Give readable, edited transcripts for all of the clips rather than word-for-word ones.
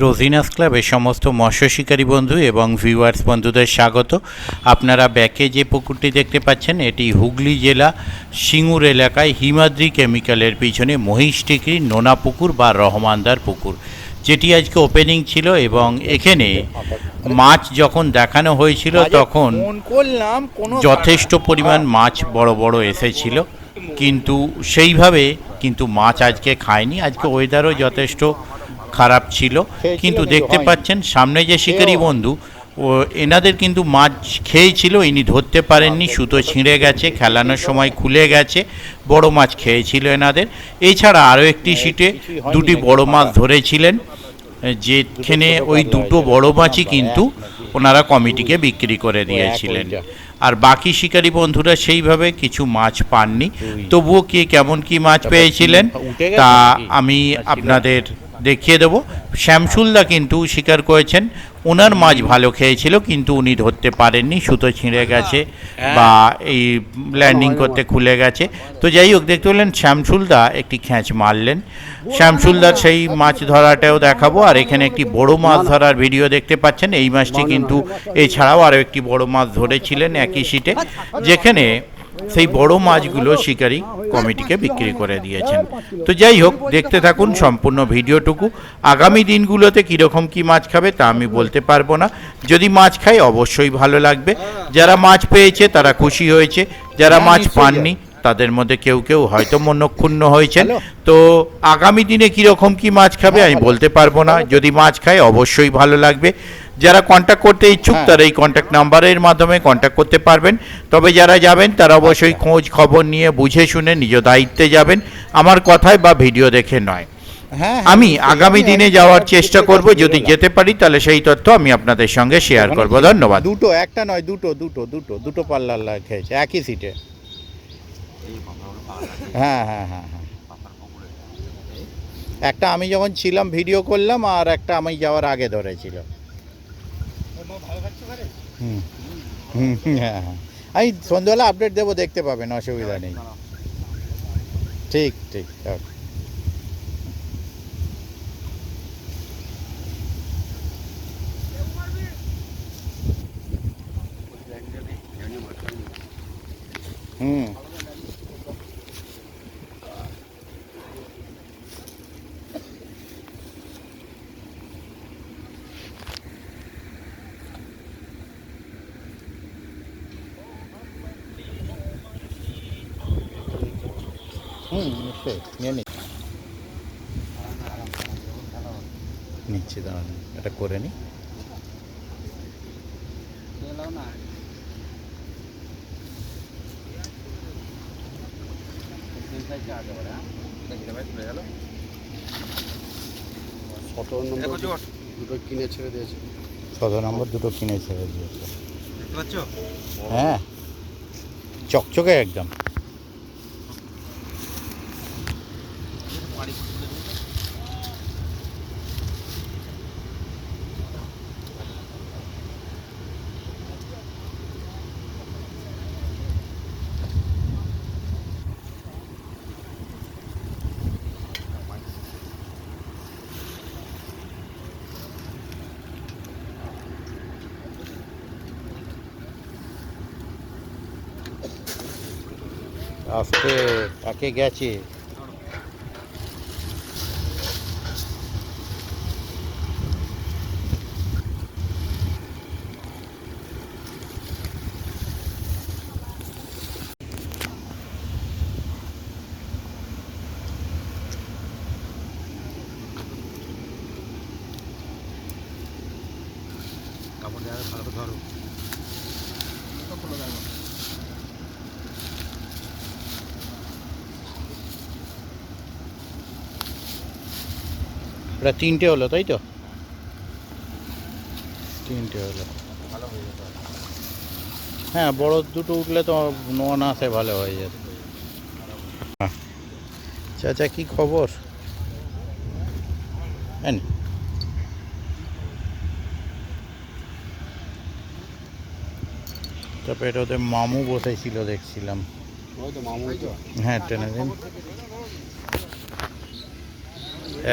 রোজিনাস ক্লাবের সমস্ত মৎস্য শিকারী বন্ধু এবং ভিউয়ার্স বন্ধুদের স্বাগত। আপনারা ব্যাকে যে পুকুরটি দেখতে পাচ্ছেন এটি হুগলি জেলা সিঙ্গুর এলাকায় হিমাদ্রি কেমিক্যালের পিছনে মহিষটিকরি নোনা পুকুর বা রহমানদার পুকুর, যেটি আজকে ওপেনিং ছিল। এবং এখানে মাছ যখন দেখানো হয়েছিল তখন যথেষ্ট পরিমাণ মাছ বড় বড় এসেছিল, কিন্তু সেইভাবে মাছ আজকে খায়নি। আজকে ওয়েদারও যথেষ্ট খারাপ ছিল, কিন্তু দেখতে পাচ্ছেন সামনে যে শিকারী বন্ধু এনাদের কিন্তু মাছ খেয়েছিল, ইনি ধরতে পারেননি, সুতো ছিঁড়ে গেছে, খেলানোর সময় খুলে গেছে। বড় মাছ খেয়েছিল এনাদের। এছাড়া আরও একটি সিটে দুটি বড় মাছ ধরেছিলেন, যেখানে ওই দুটো বড় মাছই কিন্তু ওনারা কমিটিকে বিক্রি করে দিয়েছিলেন। আর বাকি শিকারী বন্ধুরা সেইভাবে কিছু মাছ পাননি। তবুও কে কেমন কি মাছ পেয়েছিলেন তা আমি আপনাদের দেখিয়ে দেবো। শ্যামসুলদা কিন্তু স্বীকার করেছেন ওনার মাছ ভালো খেয়েছিল, কিন্তু উনি ধরতে পারেননি, সুতো ছিঁড়ে গেছে বা এই ল্যান্ডিং করতে খুলে গেছে। তো যাই হোক, দেখতে পেলেন শ্যামসুলদা একটি খ্যাঁচ মারলেন। শ্যামসুলদার সেই মাছ ধরাটাও দেখাবো। আর এখানে একটি বড় মাছ ধরার ভিডিও দেখতে পাচ্ছেন। এই মাছটি কিন্তু এছাড়াও আরও একটি বড় মাছ ধরেছিলেন একই সিটে, যেখানে সেই বড় মাছগুলো শিকারী কমিটিকে বিক্রি করে দিয়েছেন। তো যাই হোক, দেখতে থাকুন সম্পূর্ণ ভিডিওটুকু। আগামী দিনগুলোতে কীরকম কী মাছ খাবে তা আমি বলতে পারবো না। যদি মাছ খায় অবশ্যই ভালো লাগবে। যারা মাছ পেয়েছে তারা খুশি হয়েছে, যারা মাছ পাননি তাদের মধ্যে কেউ কেউ হয়তো মনক্ষুণ্ণ হয়েছেন। তো আগামী দিনে কীরকম কী মাছ খাবে আমি বলতে পারবো না। যদি মাছ খায় অবশ্যই ভালো লাগবে। যারা কন্ট্যাক্ট করতে ইচ্ছুক তারা এই কন্ট্যাক্ট নাম্বারের মাধ্যমে কন্ট্যাক্ট করতে পারবেন। তবে যারা যাবেন তারা অবশ্যই খোঁজ খবর নিয়ে বুঝে শুনে নিজ দায়িত্বে যাবেন, আমার কথায় বা ভিডিও দেখে নয়। আমি আগামী দিনে যাওয়ার চেষ্টা করব, যদি যেতে পারি তাহলে সেই তথ্য আমি আপনাদের সঙ্গে শেয়ার করব। ধন্যবাদ। দুটো, একটা নয়, দুটো পাল্লার খেয়েছে একই সিটে। হ্যাঁ হ্যাঁ হ্যাঁ হ্যাঁ, একটা আমি যখন ছিলাম ভিডিও করলাম, আর একটা আমি যাওয়ার আগে ধরেছিল। হ্যাঁ হ্যাঁ, আমি সন্ধ্যাবেলা আপডেট দেবো, দেখতে পাবেন, অসুবিধা নেই। ঠিক ঠিক। হুম, নিশ্চয়ই নিয়ে নিচ্ছি, দাঁড়ান এটা করে নি। দুটো কিনে ছেড়ে দিয়েছে। 17 নম্বর দুটো কিনে ছেড়ে দিয়েছে। হ্যাঁ, চকচকে একদম। আস্তে তাকে গেছে। কাপড় দেওয়া ভালো করে ধরো। ওটা 3টে হলো, তাই তো? 3টে হলো। হ্যাঁ, বড় দুটো উঠলে তো অনায়াসে ভালো হয়ে যেত। চাচা কি খবর? তারপরে এটা ওদের মামু বসেছিল দেখছিলাম। মামু? হ্যাঁ, টেনে দিন।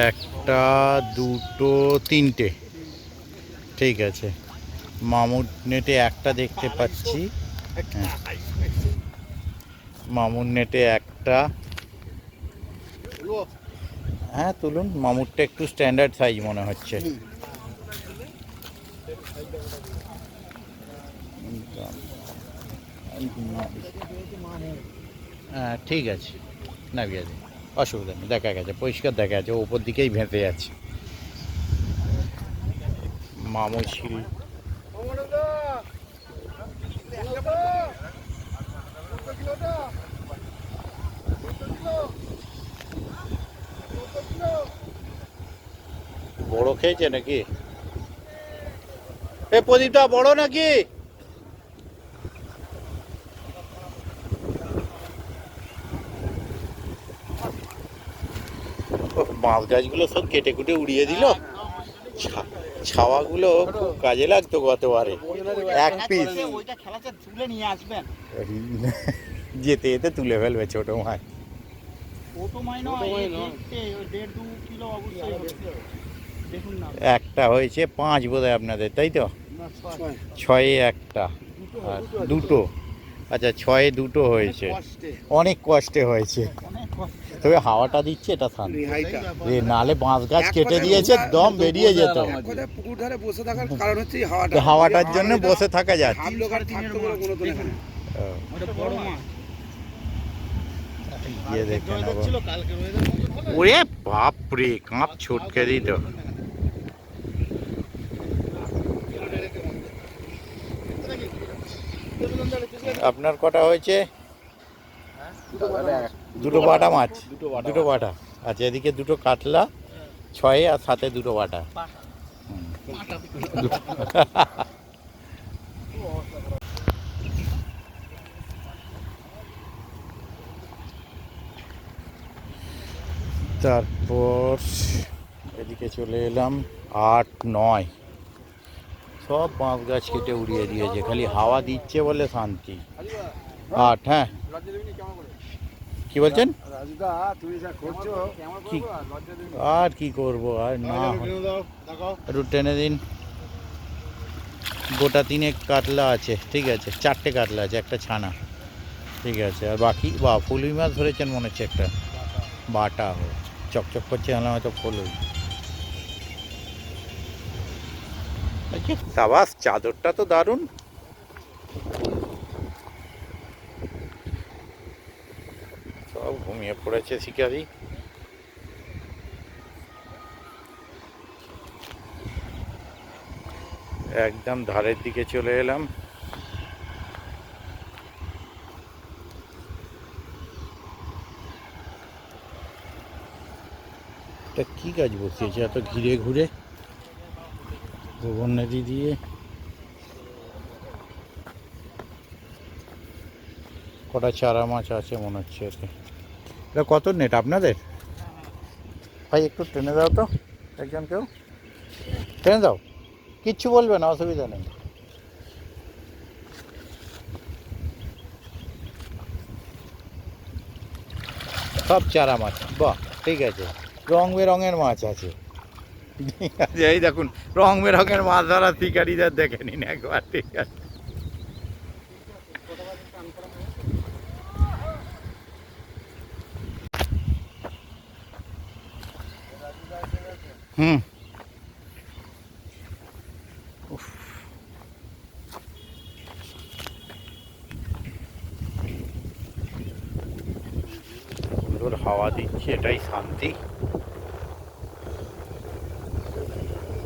একটা, দুটো, তিনটে। ঠিক আছে, মামুর নেটে একটা দেখতে পাচ্ছি। হ্যাঁ, মামুর নেটে একটা। হ্যাঁ তুলুন, মামুরটা একটু স্ট্যান্ডার্ড সাইজ মনে হচ্ছে। হ্যাঁ ঠিক আছে, নামিয়ে দিন, অসুবিধা নেই, দেখা গেছে পরিষ্কার দেখা যাচ্ছে, ওপর দিকেই ভেসে যাচ্ছে মামু ছিল। বড় খেয়েছে নাকি? এ প্রদীপটা বড় নাকি? মাছ গাছগুলো সব কেটে কুটে উড়িয়ে দিল। ছাওয়াগুলো খুব কাজে লাগতো গতবারে, এক পিস যেতে যেতে তুলে ফেলবে ছোট মাছ। একটা হয়েছে 5 বোধহয় আপনাদের, তাই তো? 6-এ একটা আর দুটো। আচ্ছা 6-এ দুটো হয়েছে, অনেক কষ্টে হয়েছে। তবে হাওয়াটা দিচ্ছে, এটা শান্তি। নালে বাঁশ গাছ কেটে দিয়েছে, দম বেরিয়ে যেত। পুকুর ধারে বসে থাকার কারণ হচ্ছে হাওয়াটার জন্য বসে থাকা যাচ্ছে। গিয়ে দেখে নেবো। ওরে বাপরে, কাঁপ ছটকে দিত। আপনার কটা হয়েছে? দুটো বাটা মাছ, দুটো বাটা। আচ্ছা, এদিকে দুটো কাতলা 6-এ আর 7-এ দুটো বাটা। তারপর এদিকে চলে এলাম 8-9, সব বাঁশ গাছ কেটে উড়িয়ে দিয়েছে, খালি হাওয়া দিচ্ছে বলে শান্তি। 8, হ্যাঁ কি বলছেন? আর কি করব, আর না একটু টেনে দিন। গোটা 3 কাতলা আছে, ঠিক আছে, 4টে কাতলা আছে, একটা ছানা, ঠিক আছে। আর বাকি ফুলুই মাছ ধরেছেন মনে হচ্ছে, একটা বাটা চকচক করছে, জানলাম হয়তো ফুলুই। সাবাস, চাদরটা তো দারুণ। সব ঘুমিয়ে পড়েছে শিকারি। একদম ধারের দিকে চলে এলাম। এটা কি গাছ বসিয়েছে এত ঘিরে ঘুরে, গোবর নদী দিয়ে। কটা চারা মাছ আছে মনে হচ্ছে এতে। এটা কত নেট আপনাদের ভাই? একটু টেনে দাও তো, একজন কেউ টেনে দাও, কিচ্ছু বলবে না, অসুবিধা নেই। সব চারা মাছ, বাহ ঠিক আছে, রং বেরঙের মাছ আছে। এই দেখুন, রং বেরঙের মাছ ধরা শিকারীদের দেখে নিন একবার, ঠিক আছে। হুম, সুন্দর হাওয়া দিচ্ছে, এটাই শান্তি,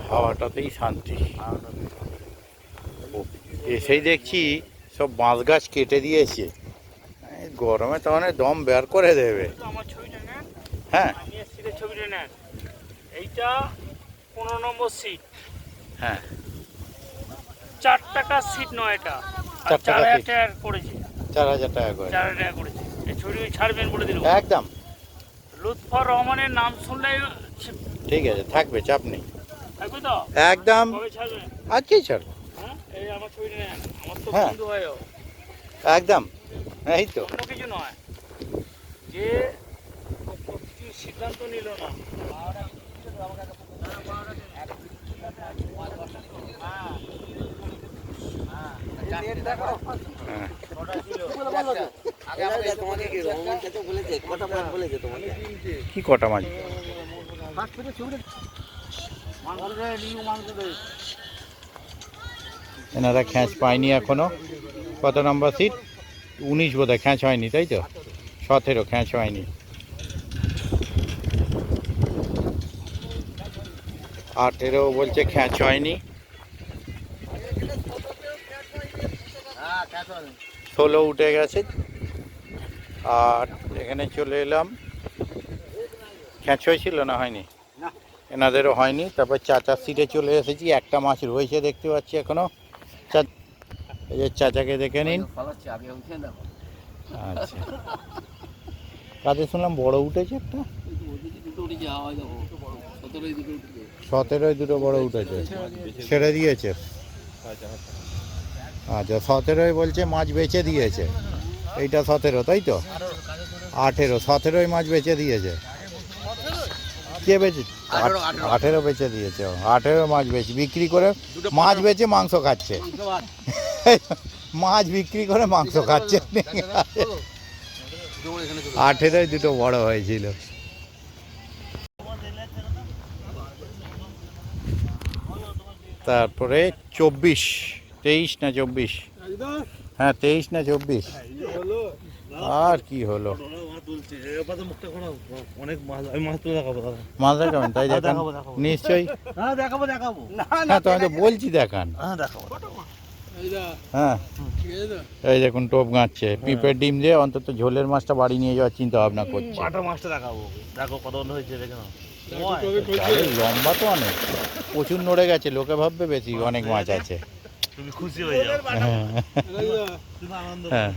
হাওয়াটাতেই শান্তি। এসেই দেখছি সব বাঁশ গাছ কেটে দিয়েছে, গরমে তো অনেক দম বের করে দেবে। হ্যাঁ ছবিটা নেন, এইটা 15 নম্বর সিট। হ্যাঁ, 4 টাকার সিট নয়, এটা 4 টাকা 4000 সিট। টাকা করেছে, 4000 টাকা করে 4000 টাকা করেছে। এই ছবি ছাড়বেন বলে দিল একদম। লুৎফর রহমানের নাম শুনলে ঠিক আছে, থাকবে, চাপ নেই, থাকবে তো একদম। কবে ছাড়বেন? আজকেই ছাড়বো, হ্যাঁ, এই আমার ছবিটা নেন, আমার তো হ্যাঁ। বন্ধু হয় ও। একদম, এই তো। অন্য কিছু নয়, যে সিদ্ধান্ত নিল না। কি কটা মাছ? এনারা খ্যাঁচ পায়নি এখনো। কত নম্বর সিট? 19 বোধহয়, খ্যাঁচ হয়নি তাই তো? 17 খ্যাঁচ হয়নি। 18 বলছে খ্যাঁচ হয়নি। 16 উঠে গেছে। আর এখানে চলে এলাম, খ্যাঁচ হয়েছিল না হয়নি? এনাদেরও হয়নি। তারপর চাচার সিটে চলে এসেছি, একটা মাছ রয়েছে দেখতে পাচ্ছি এখনো। এই যে চাচাকে দেখে নিন। আচ্ছা, কাজে শুনলাম বড় উঠেছে একটা। 17 দুটো বড় উঠেছে, ছেড়ে দিয়েছে। আচ্ছা, 17 বলছে মাছ বেচে দিয়েছে। এইটা 17 তাই তো? 18, 17 মাছ বেচে দিয়েছে। কে বেচে? 18 বেচে দিয়েছে। 18 মাছ বেচে বিক্রি করে, মাছ বেচে মাংস খাচ্ছে। মাছ বিক্রি করে মাংস খাচ্ছে। 18 দুটো বড় হয়েছিল। তারপরে 24, 23 না 24? হ্যাঁ 23 না 24। আর কি হলো? মাছ দেখাবেন তাই? দেখান নিশ্চয়ই। হ্যাঁ তো আমি তো বলছি দেখান। হ্যাঁ এই দেখুন টোপ গাঁচ্ছে, পিঁপড়ের ডিম দিয়ে অন্তত ঝোলের মাছটা বাড়ি নিয়ে যাওয়ার চিন্তা ভাবনা করছে। মাছটা দেখাবো, দেখো কত হয়েছে দেখে নাও। আরে লম্বা তো অনেক, প্রচুর নড়ে গেছে, লোকে ভাববে বেশি অনেক মাছ আছে। তুমি খুশি হয়ে যাও। হ্যাঁ তুমি আনন্দ হ্যাঁ